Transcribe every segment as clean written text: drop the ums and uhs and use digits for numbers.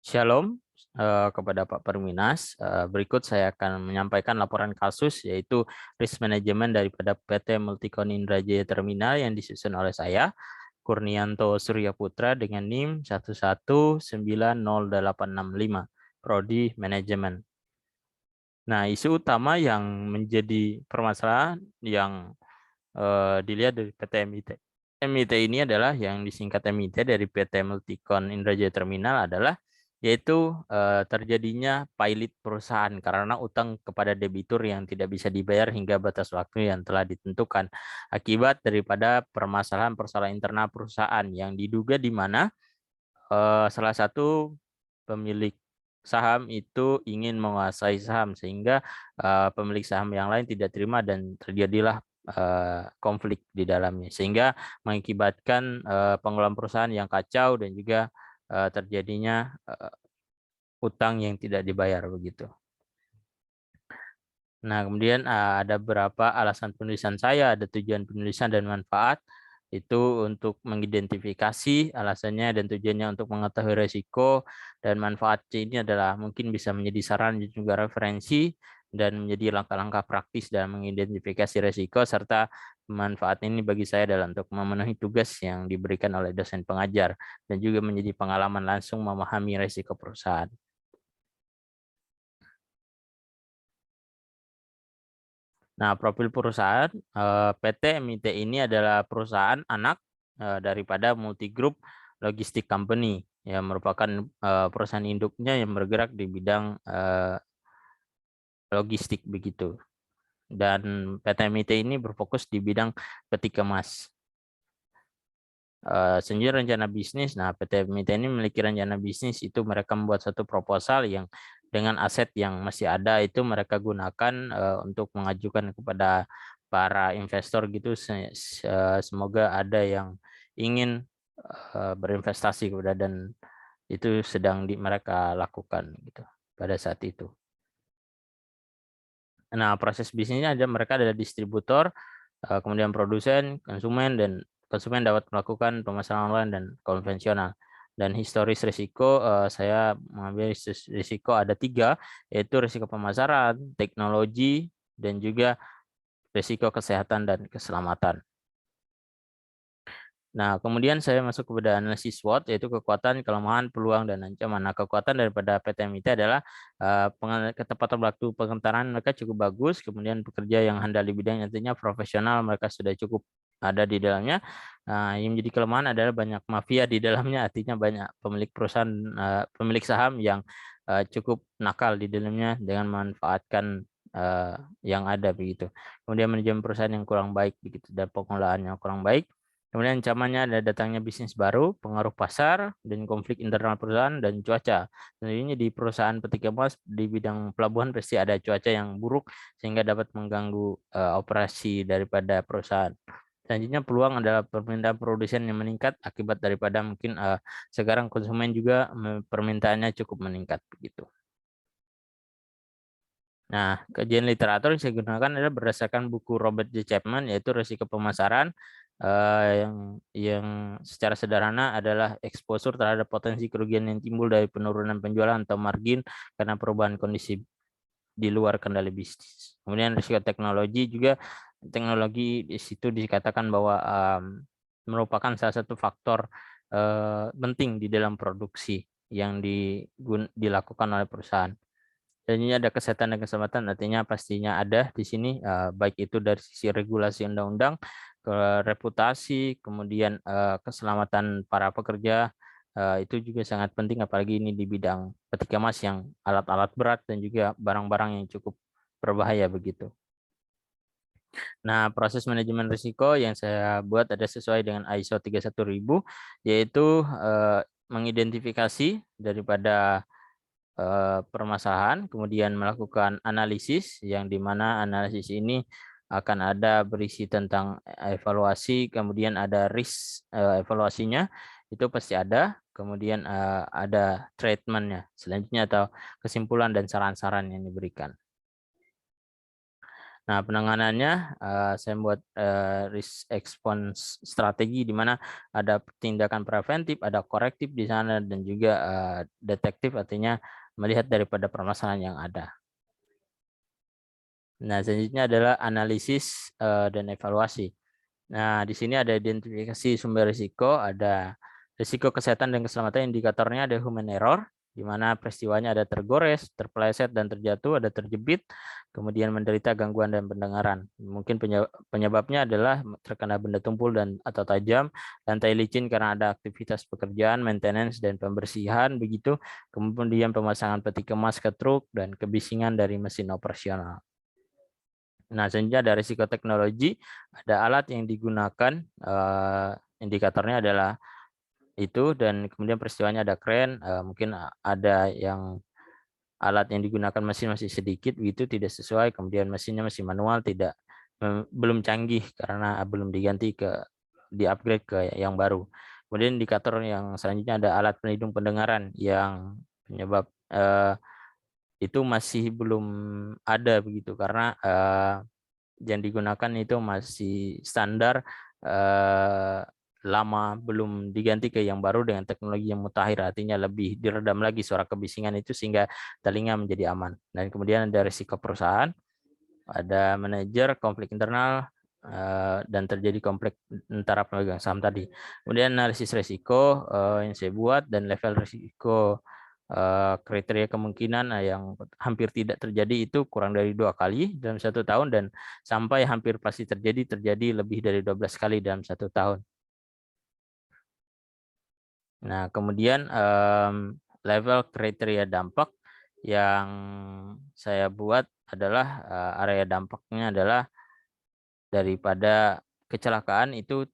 Shalom kepada Pak Perminas. Berikut saya akan menyampaikan laporan kasus yaitu risk management daripada PT Multikon Indrajaya Terminal yang disusun oleh saya, Kurnianto Surya Putra dengan NIM 1190865, Prodi Manajemen. Nah, isu utama yang menjadi permasalahan yang dilihat dari PT MIT. MIT ini adalah yang disingkat MIT dari PT Multikon Indrajaya Terminal adalah yaitu terjadinya pilot perusahaan karena utang kepada debitur yang tidak bisa dibayar hingga batas waktu yang telah ditentukan akibat daripada permasalahan internal perusahaan yang diduga di mana salah satu pemilik saham itu ingin menguasai saham sehingga pemilik saham yang lain tidak terima dan terjadilah konflik di dalamnya sehingga mengakibatkan pengelolaan perusahaan yang kacau dan juga terjadinya utang yang tidak dibayar begitu. Nah, kemudian ada beberapa alasan penulisan saya, ada tujuan penulisan dan manfaat. Itu untuk mengidentifikasi alasannya dan tujuannya untuk mengetahui resiko, dan manfaat ini adalah mungkin bisa menjadi saran dan juga referensi dan menjadi langkah-langkah praktis dalam mengidentifikasi resiko, serta manfaat ini bagi saya adalah untuk memenuhi tugas yang diberikan oleh dosen pengajar dan juga menjadi pengalaman langsung memahami resiko perusahaan. Nah, profil perusahaan PT MIT ini adalah perusahaan anak daripada Multigroup Logistic Company yang merupakan perusahaan induknya yang bergerak di bidang logistik begitu. Dan PT MIT ini berfokus di bidang peti kemas. Sendiri rencana bisnis, nah PT MIT ini memiliki rencana bisnis itu mereka membuat satu proposal yang dengan aset yang masih ada itu mereka gunakan untuk mengajukan kepada para investor gitu. Semoga ada yang ingin berinvestasi kepada, dan itu sedang mereka lakukan gitu pada saat itu. Nah, proses bisnisnya ada mereka adalah distributor, kemudian produsen, konsumen, dan konsumen dapat melakukan pemasaran online dan konvensional. Dan historis risiko, saya mengambil risiko ada 3, yaitu risiko pemasaran, teknologi, dan juga risiko kesehatan dan keselamatan. Nah, kemudian saya masuk kepada analisis SWOT, yaitu kekuatan, kelemahan, peluang, dan ancaman. Nah, kekuatan daripada PT MIT adalah ketepatan waktu pengentaran mereka cukup bagus, kemudian pekerja yang handal di bidang artinya profesional, mereka sudah cukup ada di dalamnya. Nah, yang menjadi kelemahan adalah banyak mafia di dalamnya, artinya banyak pemilik perusahaan, pemilik saham yang cukup nakal di dalamnya dengan memanfaatkan yang ada begitu. Kemudian manajemen perusahaan yang kurang baik begitu dan pengelolaan yang kurang baik. Kemudian ancamannya ada datangnya bisnis baru, pengaruh pasar, dan konflik internal perusahaan dan cuaca. Tentunya di perusahaan peti kemas di bidang pelabuhan pasti ada cuaca yang buruk sehingga dapat mengganggu operasi daripada perusahaan. Selanjutnya peluang adalah permintaan produsen yang meningkat akibat daripada mungkin sekarang konsumen juga permintaannya cukup meningkat begitu. Nah, kajian literatur yang saya gunakan adalah berdasarkan buku Robert J. Chapman, yaitu Risiko Pemasaran, yang secara sederhana adalah eksposur terhadap potensi kerugian yang timbul dari penurunan penjualan atau margin karena perubahan kondisi di luar kendali bisnis. Kemudian risiko teknologi juga, teknologi di situ dikatakan bahwa merupakan salah satu faktor penting di dalam produksi yang dilakukan oleh perusahaan. Dan ini ada kesehatan dan keselamatan, artinya pastinya ada di sini, baik itu dari sisi regulasi undang-undang, reputasi, kemudian keselamatan para pekerja, itu juga sangat penting, apalagi ini di bidang peti kemas yang alat-alat berat dan juga barang-barang yang cukup berbahaya begitu. Nah, proses manajemen risiko yang saya buat ada sesuai dengan ISO 31000, yaitu mengidentifikasi daripada permasalahan, kemudian melakukan analisis yang dimana analisis ini akan ada berisi tentang evaluasi, kemudian ada risk evaluasinya itu pasti ada, kemudian ada treatmentnya selanjutnya atau kesimpulan dan saran-saran yang diberikan. Nah, penanganannya saya buat risk response strategi di mana ada tindakan preventif, ada korektif di sana dan juga detektif, artinya melihat daripada permasalahan yang ada. Nah, selanjutnya adalah analisis dan evaluasi. Nah, di sini ada identifikasi sumber risiko, ada risiko kesehatan dan keselamatan, indikatornya ada human error, di mana peristiwanya ada tergores, terpeleset dan terjatuh, ada terjepit, kemudian menderita gangguan dan pendengaran. Mungkin penyebabnya adalah terkena benda tumpul dan atau tajam, lantai licin karena ada aktivitas pekerjaan, maintenance dan pembersihan begitu, kemudian pemasangan peti kemas ke truk dan kebisingan dari mesin operasional. Nah, selanjutnya ada risiko teknologi, ada alat yang digunakan, indikatornya adalah itu, dan kemudian peristiwanya ada kren, mungkin ada yang alat yang digunakan mesin masih sedikit, begitu tidak sesuai, kemudian mesinnya masih manual, belum canggih karena belum di-upgrade ke yang baru. Kemudian indikator yang selanjutnya ada alat pelindung pendengaran yang penyebab itu masih belum ada begitu karena yang digunakan itu masih standar, lama, belum diganti ke yang baru dengan teknologi yang mutakhir, artinya lebih diredam lagi suara kebisingan itu sehingga telinga menjadi aman. Dan kemudian ada risiko perusahaan, ada manajer, konflik internal, dan terjadi konflik antara pemegang saham tadi. Kemudian analisis risiko yang saya buat dan level risiko, kriteria kemungkinan yang hampir tidak terjadi itu kurang dari 2 kali dalam 1 tahun, dan sampai hampir pasti terjadi lebih dari 12 kali dalam 1 tahun. Nah, kemudian level kriteria dampak yang saya buat adalah area dampaknya adalah daripada kecelakaan itu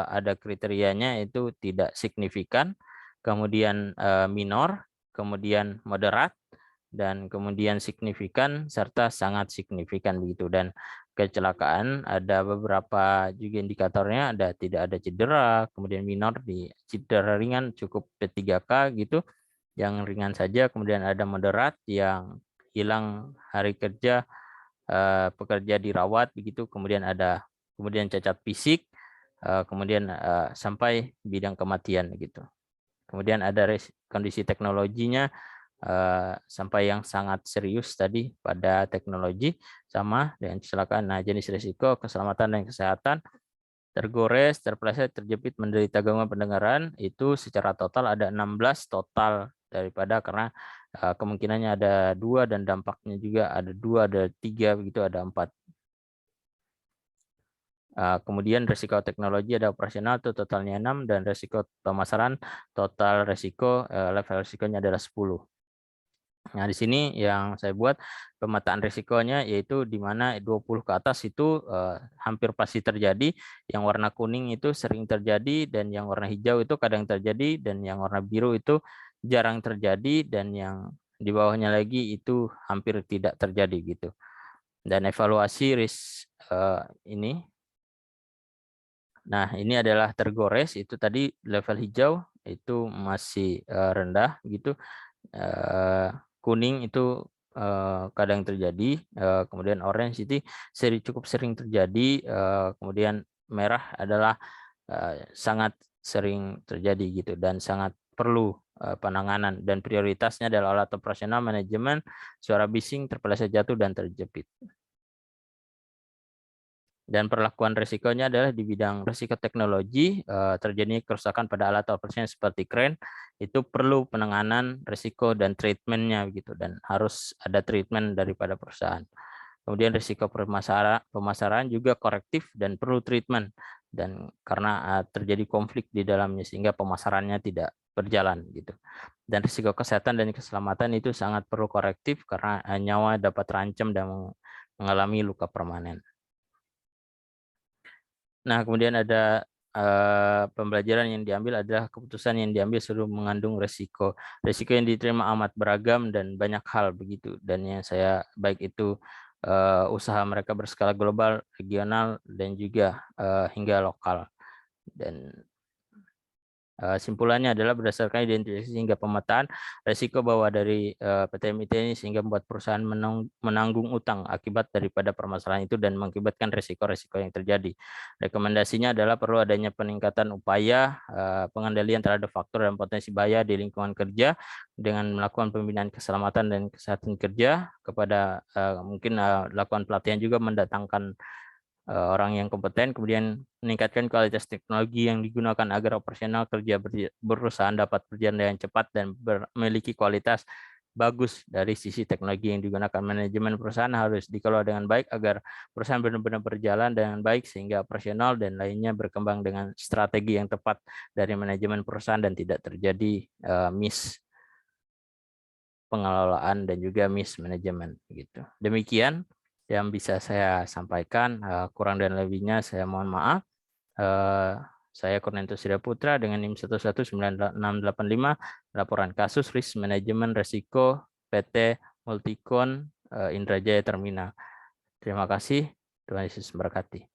ada kriterianya, itu tidak signifikan, kemudian minor, kemudian moderat, dan kemudian signifikan serta sangat signifikan begitu. Dan kecelakaan ada beberapa juga indikatornya, ada tidak ada cedera, kemudian minor di cedera ringan cukup P3K gitu, yang ringan saja, kemudian ada moderat yang hilang hari kerja, pekerja dirawat begitu, kemudian cacat fisik, kemudian sampai bidang kematian gitu. Kemudian ada kondisi teknologinya, sampai yang sangat serius tadi pada teknologi sama dengan kecelakaan. Nah, jenis risiko keselamatan dan kesehatan, tergores, terpeleset, terjepit, menderita gangguan pendengaran, itu secara total ada 16 total, daripada karena kemungkinannya ada 2 dan dampaknya juga ada 2, ada 3 begitu, ada 4. Kemudian risiko teknologi ada operasional itu totalnya 6, dan risiko pemasaran total risiko, level risikonya adalah 10. Nah, di sini yang saya buat pemetaan risikonya, yaitu di mana 20 ke atas itu hampir pasti terjadi, yang warna kuning itu sering terjadi, dan yang warna hijau itu kadang terjadi, dan yang warna biru itu jarang terjadi, dan yang di bawahnya lagi itu hampir tidak terjadi gitu. Dan evaluasi risk ini. Nah, ini adalah tergores, itu tadi level hijau itu masih rendah gitu. Kuning itu kadang terjadi, kemudian orange itu cukup sering terjadi, kemudian merah adalah sangat sering terjadi gitu, dan sangat perlu penanganan, dan prioritasnya adalah alat operasional, manajemen, suara bising, terpeleset jatuh, dan terjepit. Dan perlakuan risikonya adalah di bidang risiko teknologi, terjadinya kerusakan pada alat operasinya seperti kren, itu perlu penanganan risiko dan treatmentnya begitu, dan harus ada treatment daripada perusahaan. Kemudian risiko pemasaran juga korektif dan perlu treatment, dan karena terjadi konflik di dalamnya sehingga pemasarannya tidak berjalan gitu. Dan risiko kesehatan dan keselamatan itu sangat perlu korektif karena nyawa dapat terancam dan mengalami luka permanen. Nah, kemudian ada pembelajaran yang diambil adalah keputusan yang diambil selalu mengandung resiko. Resiko yang diterima amat beragam dan banyak hal begitu. Dan yang saya baik itu usaha mereka berskala global, regional, dan juga hingga lokal. Dan Simpulannya adalah berdasarkan identifikasi hingga pemetaan risiko bahwa dari PT MIT ini sehingga membuat perusahaan menanggung utang akibat daripada permasalahan itu dan mengakibatkan risiko-risiko yang terjadi. Rekomendasinya adalah perlu adanya peningkatan upaya pengendalian terhadap faktor dan potensi bahaya di lingkungan kerja dengan melakukan pembinaan keselamatan dan kesehatan kerja kepada mungkin lakukan pelatihan juga, mendatangkan orang yang kompeten, kemudian meningkatkan kualitas teknologi yang digunakan agar operasional kerja perusahaan dapat berjalan dengan cepat dan memiliki kualitas bagus dari sisi teknologi yang digunakan. Manajemen perusahaan harus dikelola dengan baik agar perusahaan benar-benar berjalan dengan baik sehingga operasional dan lainnya berkembang dengan strategi yang tepat dari manajemen perusahaan dan tidak terjadi miss pengelolaan dan juga mismanagement gitu. Demikian yang bisa saya sampaikan, kurang dan lebihnya saya mohon maaf. Saya Kurnianto Putra dengan NIM 119685, laporan kasus risk manajemen resiko PT Multicon Indrajaya Terminal. Terima kasih, Tuhan Yesus memberkati.